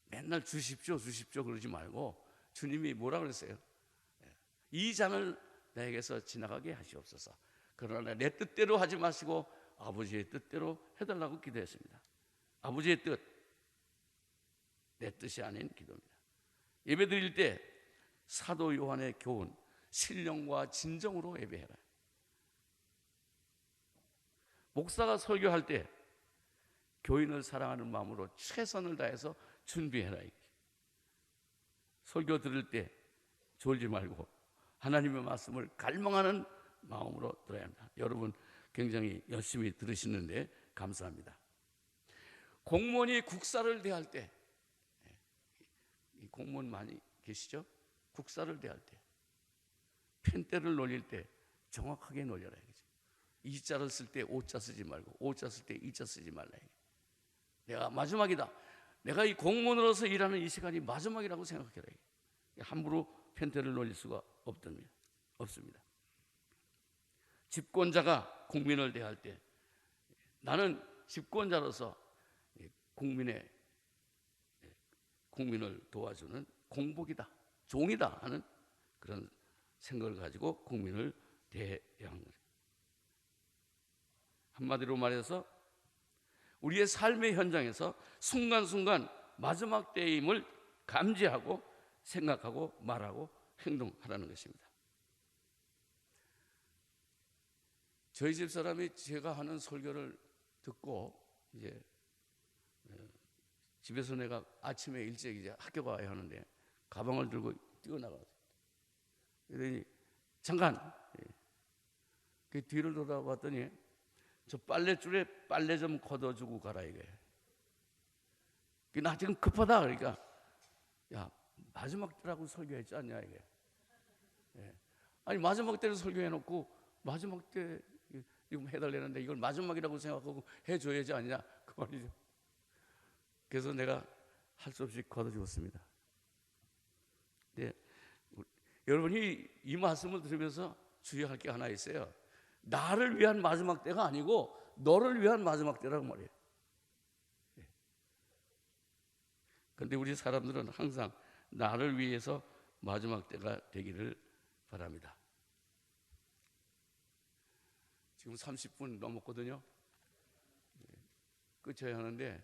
Speaker 1: 맨날 주십시오 그러지 말고 주님이 뭐라 그랬어요? 이 잔을 내게서 지나가게 하시옵소서. 그러나 내 뜻대로 하지 마시고 아버지의 뜻대로 해달라고 기도했습니다. 아버지의 뜻, 내 뜻이 아닌 기도입니다. 예배 드릴 때 사도 요한의 교훈, 신령과 진정으로 예배해라. 목사가 설교할 때 교인을 사랑하는 마음으로 최선을 다해서 준비해라. 설교 들을 때 졸지 말고 하나님의 말씀을 갈망하는 마음으로 들어야 합니다. 여러분 굉장히 열심히 들으시는데 감사합니다. 공무원이 국사를 대할 때, 공무원 많이 계시죠? 국사를 대할 때 펜대를 놀릴 때 정확하게 놀려라. 이자를 쓸 때 오자 쓰지 말고 오자 쓸 때 이자 쓰지 말라. 내가 마지막이다. 내가 이 공무원으로서 일하는 이 시간이 마지막이라고 생각해라. 함부로 펜대를 놀릴 수가 없습니다. 집권자가 국민을 대할 때 나는 집권자로서 국민을 도와주는 공복이다, 종이다 하는 그런 생각을 가지고 국민을 대해야 하는 거예요. 한마디로 말해서 우리의 삶의 현장에서 순간순간 마지막 때임을 감지하고 생각하고 말하고 행동하라는 것입니다. 저희 집 사람이 제가 하는 설교를 듣고 이제 집에서 내가 아침에 일찍 이제 학교 가야 하는데 가방을 들고 뛰어나가서 그러더니 잠깐 그 뒤를 돌아봤더니 저 빨랫줄에 빨래 좀 걷어주고 가라 이게. 나 지금 급하다 그러니까 야 마지막 때라고 설교했지 않냐 이게. 아니 마지막 때를 설교해놓고 마지막 때 이거 해달라는데 이걸 마지막이라고 생각하고 해줘야지 않냐 그 말이죠. 그래서 내가 할 수 없이 걷어주었습니다. 네, 여러분이 이 말씀을 들으면서 주의할 게 하나 있어요. 나를 위한 마지막 때가 아니고 너를 위한 마지막 때라고 말이에요. 그런데 우리 사람들은 항상 나를 위해서 마지막 때가 되기를 바랍니다. 지금 30분 넘었거든요. 끝쳐야 하는데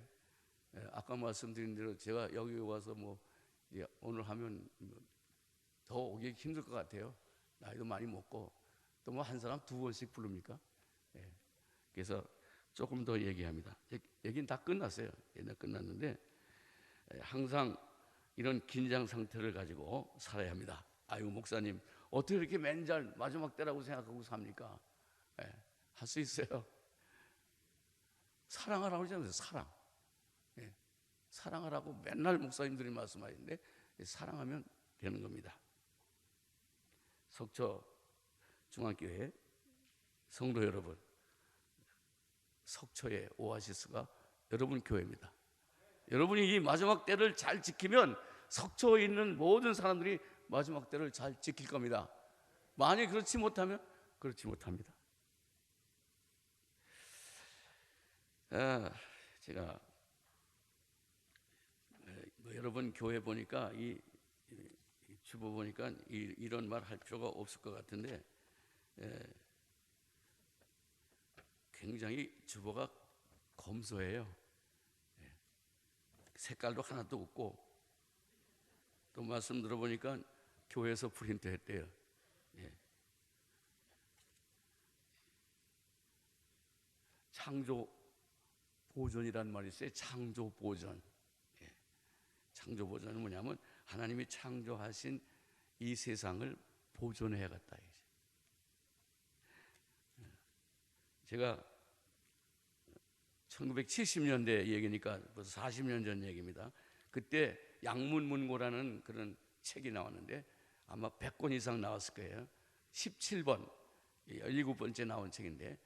Speaker 1: 아까 말씀드린 대로 제가 여기 와서 뭐 오늘 하면 더 오기 힘들 것 같아요. 나이도 많이 먹고 또 뭐 한 사람 2번씩 부릅니까? 그래서 조금 더 얘기합니다. 얘기는 다 끝났어요. 옛날 끝났는데 항상 이런 긴장 상태를 가지고 살아야 합니다. 아이고 목사님 어떻게 이렇게 맨날 마지막 때라고 생각하고 삽니까? 할 수 있어요. 사랑하라고 그러잖아요. 사랑. 사랑하라고 맨날 목사님들이 말씀하시는데 사랑하면 되는 겁니다. 속초 중앙교회 성도 여러분, 속초의 오아시스가 여러분 교회입니다. 여러분이 이 마지막 때를 잘 지키면 속초에 있는 모든 사람들이 마지막 때를 잘 지킬 겁니다. 만약 그렇지 못하면 그렇지 못합니다. 제가 여러분 교회 보니까 이 주보 보니까 이런 말 할 필요가 없을 것 같은데 굉장히 주보가 검소해요. 색깔도 하나도 없고 또 말씀 들어보니까 교회에서 프린트 했대요. 창조 보존이라는 말이 있어요. 창조 보존. 창조 보존은 뭐냐면 하나님이 창조하신 이 세상을 보존해야겠다. 제가 1970년대 얘기니까 벌써 40년 전 얘기입니다. 그때 양문문고라는 그런 책이 나왔는데 아마 100권 이상 나왔을 거예요. 17번, 17번째 나온 책인데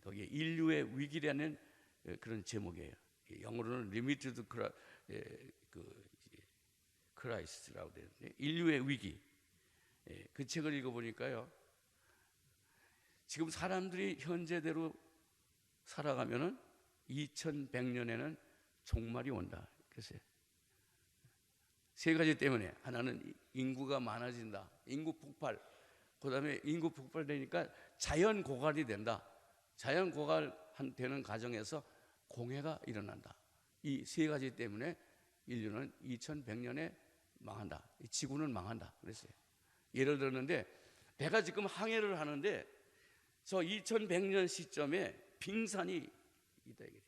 Speaker 1: 거기에 인류의 위기라는 그런 제목이에요. 영어로는 Limited Crisis라고 되는데 인류의 위기. 그 책을 읽어보니까요. 지금 사람들이 현재대로 살아가면은 2100년에는 종말이 온다. 그래서 세 가지 때문에 하나는 인구가 많아진다. 인구 폭발. 그다음에 인구 폭발되니까 자연 고갈이 된다. 자연 고갈되는 과정에서 공해가 일어난다. 이 세 가지 때문에 인류는 2100년에 망한다. 지구는 망한다. 그랬어요. 예를 들었는데 배가 지금 항해를 하는데 저 2100년 시점에 빙산이 있다 이게.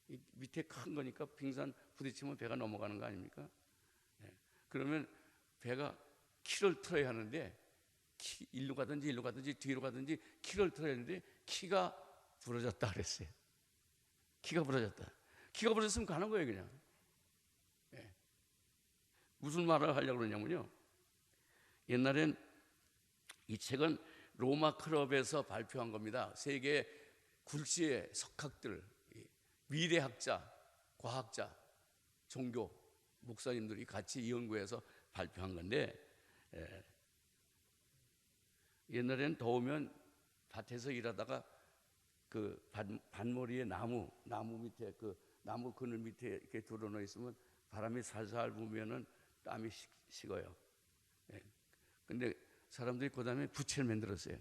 Speaker 1: 이 밑에 큰 거니까 빙산 부딪히면 배가 넘어가는 거 아닙니까? 그러면 배가 키를 틀어야 하는데 일로 가든지 뒤로 가든지 키를 틀어야 하는데 키가 부러졌다 그랬어요. 키가 부러졌다. 키가 부러졌으면 가는 거예요 그냥. 무슨 말을 하려고 그러냐면요. 옛날엔 이 책은 로마 클럽에서 발표한 겁니다. 세계 굴지의 석학들, 미래학자, 과학자, 종교, 목사님들이 같이 연구해서 발표한 건데 옛날엔 더우면 밭에서 일하다가 그 밭머리에 나무 밑에 그 나무 그늘 밑에 이렇게 들어놓여 있으면 바람이 살살 불면은 땀이 식어요. 근데 사람들이 그 다음에 부채를 만들었어요.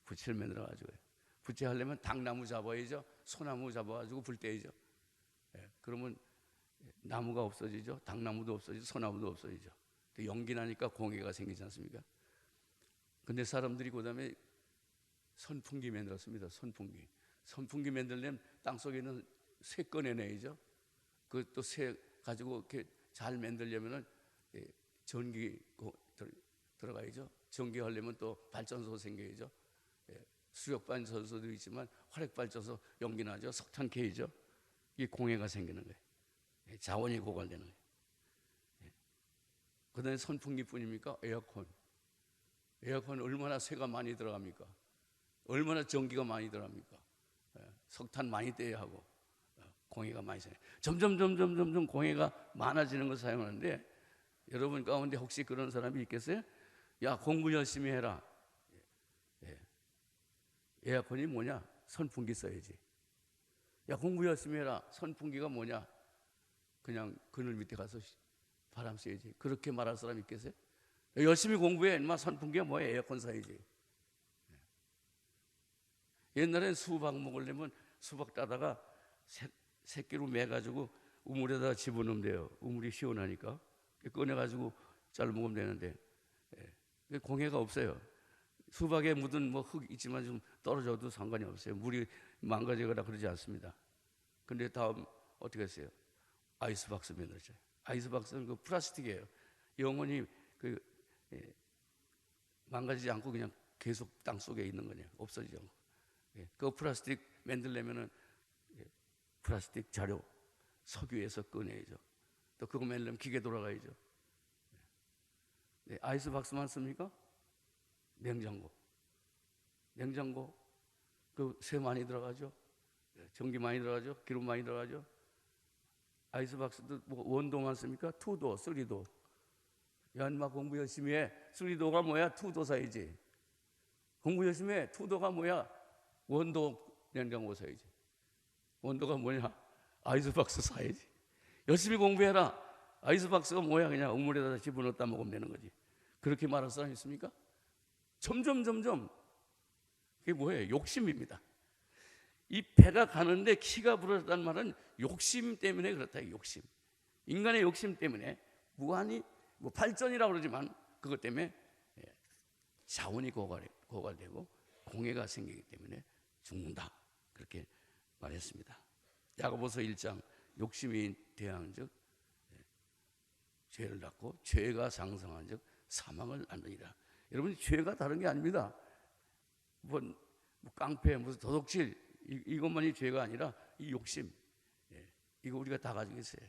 Speaker 1: 부채를 만들어 가지고요. 부채하려면 당나무 잡아야죠. 소나무 잡아가지고 불 떼야죠. 그러면 나무가 없어지죠. 당나무도 없어지죠. 소나무도 없어지죠. 연기 나니까 공해가 생기지 않습니까? 근데 사람들이 그다음에 선풍기 만들었습니다. 선풍기 만들려면 땅속에 있는 쇠 꺼내내야죠. 그것도 쇠 가지고 이렇게 잘 만들려면은 전기 들어가야죠. 전기하려면 또 발전소 생겨야죠. 수력 발전소도 있지만 화력 발전소 연기 나죠. 석탄 캐야죠. 이게 공해가 생기는 거예요. 자원이 고갈되는 거예요. 그다음에 선풍기뿐입니까? 에어컨 얼마나 쇠가 많이 들어갑니까? 얼마나 전기가 많이 들어갑니까? 석탄 많이 떼야 하고 공해가 많이 생겨요. 점점 공해가 많아지는 걸 사용하는데 여러분 가운데 혹시 그런 사람이 있겠어요? 야, 공부 열심히 해라. 에어컨이 뭐냐? 선풍기 써야지. 야, 공부 열심히 해라. 선풍기가 뭐냐? 그냥 그늘 밑에 가서 바람 쐬야지. 그렇게 말할 사람이 있겠어요? 열심히 공부해. 인마 선풍기가 뭐야? 에어컨 사야지. 옛날엔 수박 먹으려면 수박 따다가 새끼로 매가지고 우물에다 집어넣으면 돼요. 우물이 시원하니까. 꺼내가지고 잘 먹으면 되는데 공해가 없어요. 수박에 묻은 뭐 흙 있지만 좀 떨어져도 상관이 없어요. 물이 망가지거나 그러지 않습니다. 근데 다음 어떻게 했어요? 아이스박스 만들었죠. 아이스박스는 그 플라스틱이에요. 영원히 망가지지 않고 그냥 계속 땅 속에 있는 거냐. 없어지지 않고. 그 플라스틱 만들려면은 플라스틱 자료 석유에서 꺼내야죠. 또 그거 만들려면 기계 돌아가야죠. 아이스박스만 씁니까? 냉장고 그 쇠 많이 들어가죠. 전기 많이 들어가죠. 기름 많이 들어가죠. 아이스박스도 뭐 원도만 씁니까? 투도, 쓰리도. 야, 인마 공부 열심히 해. 쓰리도가 뭐야? 투도 사야지. 공부 열심히 해. 투도가 뭐야? 원도 냉장고 사야지. 원도가 뭐냐? 아이스박스 사야지. 열심히 공부해라. 아이스박스가 뭐야? 그냥 우물에다 집어넣었다 먹으면 되는 거지. 그렇게 말할 사람 있습니까? 점점 그게 뭐예요? 욕심입니다. 이 배가 가는데 키가 부러졌다는 말은 욕심 때문에 그렇다. 욕심. 인간의 욕심 때문에 무한히 뭐 발전이라고 그러지만 그것 때문에 자원이 고갈되고 공해가 생기기 때문에 죽는다. 그렇게 말했습니다. 야고보서 1장 욕심이 대항즉 죄를 낳고 죄가 상성한즉 사망을 낳느니라. 여러분, 죄가 다른 게 아닙니다. 뭐 깡패, 무슨 도둑질 이것만이 죄가 아니라 이 욕심, 이거 우리가 다 가지고 있어요.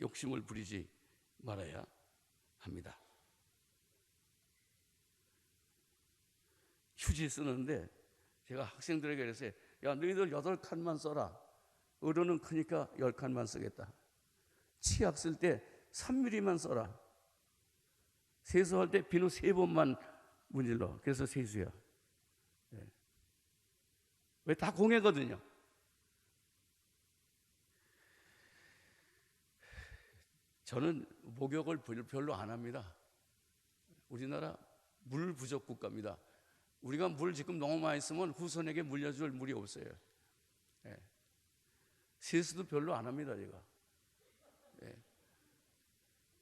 Speaker 1: 욕심을 부리지 말아야 합니다. 휴지 쓰는데 제가 학생들에게 그랬어요. 야, 너희들 8칸만 써라. 어른은 크니까 10칸만 쓰겠다. 치약 쓸 때 3mm만 써라. 세수할 때 비누 3번만 문질러. 그래서 세수야. 왜? 다 공해거든요. 저는 목욕을 별로 안 합니다. 우리나라 물 부족 국가입니다. 우리가 물 지금 너무 많이 쓰면 후손에게 물려줄 물이 없어요. 세수도 별로 안 합니다, 제가.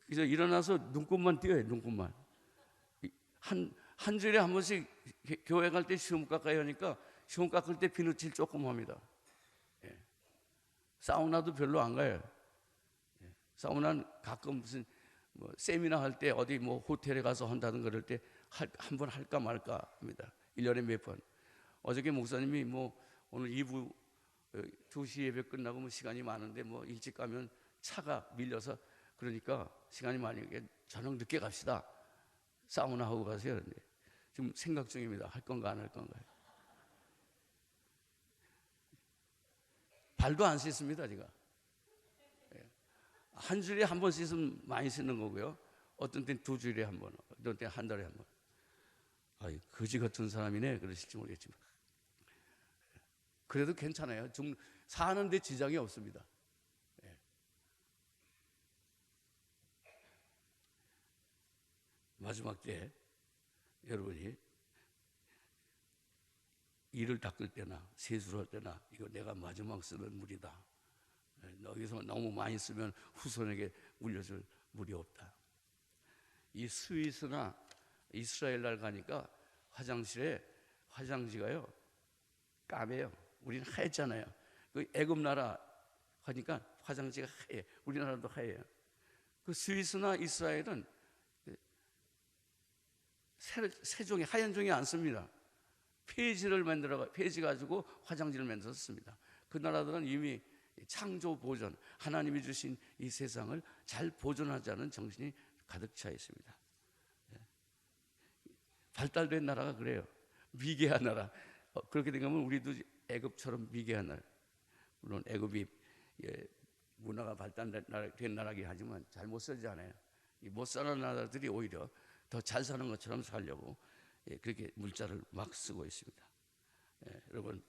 Speaker 1: 그래서 일어나서 눈곱만 띄어요, 눈곱만. 한 주일에 한 번씩 교회 갈 때 시험 깎아야 하니까 시험 깎을 때 비누칠 조금 합니다. 사우나도 별로 안 가요. 사우나는 가끔 무슨 뭐 세미나 할 때 어디 뭐 호텔에 가서 한다든 그럴 때 한 번 할까 말까 합니다. 1년에 몇 번. 어저께 목사님이 뭐 오늘 2부 2시 예배 끝나고 뭐 시간이 많은데 뭐 일찍 가면 차가 밀려서 그러니까 시간이 많으니까 저녁 늦게 갑시다. 사우나 하고 가세요. 그런데 지금 생각 중입니다. 할 건가 안 할 건가요? 발도 안 씻습니다, 제가. 한 주일에 한 번 씻으면 많이 씻는 거고요. 어떤 때는 2주일에 한 번, 어떤 때는 한 달에 한 번. 아이, 거지 같은 사람이네 그러실지 모르겠지만 그래도 괜찮아요. 좀 사는데 지장이 없습니다. 마지막 때 여러분이 이를 닦을 때나 세수를 할 때나 이거 내가 마지막 쓰는 물이다. 여기서 너무 많이 쓰면 후손에게 물려줄 물이 없다. 이 스위스나 이스라엘 날 가니까 화장지가요 까매요. 우리는 하얗잖아요. 그 애굽 나라 가니까 화장지가 하얘. 우리나라도 하얘요. 그 스위스나 이스라엘은 세종이 하얀 종이 안 씁니다. 폐지 가지고 화장지를 만들어서 씁니다. 그 나라들은 이미 창조 보존, 하나님이 주신 이 세상을 잘 보존하자는 정신이 가득 차 있습니다. 발달된 나라가 그래요. 미개한 나라. 그렇게 되면 우리도 애굽처럼 미개한 나라. 물론 애굽이 문화가 발달된 나라긴 하지만 잘 못 살지 않아요. 못 사는 나라들이 오히려 더 잘 사는 것처럼 살려고 그렇게 물자를 막 쓰고 있습니다. 여러분,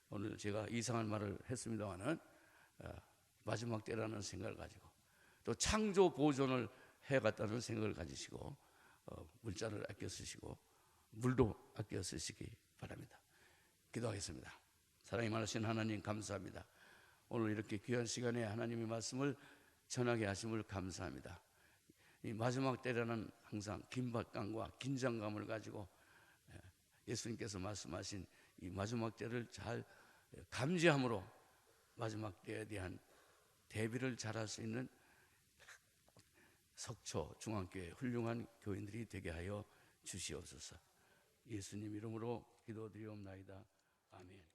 Speaker 1: 오늘 제가 이상한 말을 했습니다만은 마지막 때라는 생각을 가지고 또 창조 보존을 해갔다는 생각을 가지시고 물자를 아껴 쓰시고 물도 아껴 쓰시기 바랍니다. 기도하겠습니다. 사랑이 많으신 하나님 감사합니다. 오늘 이렇게 귀한 시간에 하나님의 말씀을 전하게 하심을 감사합니다. 이 마지막 때라는 항상 긴박감과 긴장감을 가지고 예수님께서 말씀하신 이 마지막 때를 잘 감지함으로 마지막 때에 대한 대비를 잘할 수 있는 석초 중앙교회 훌륭한 교인들이 되게 하여 주시옵소서. 예수님 이름으로 기도드리옵나이다. 아멘.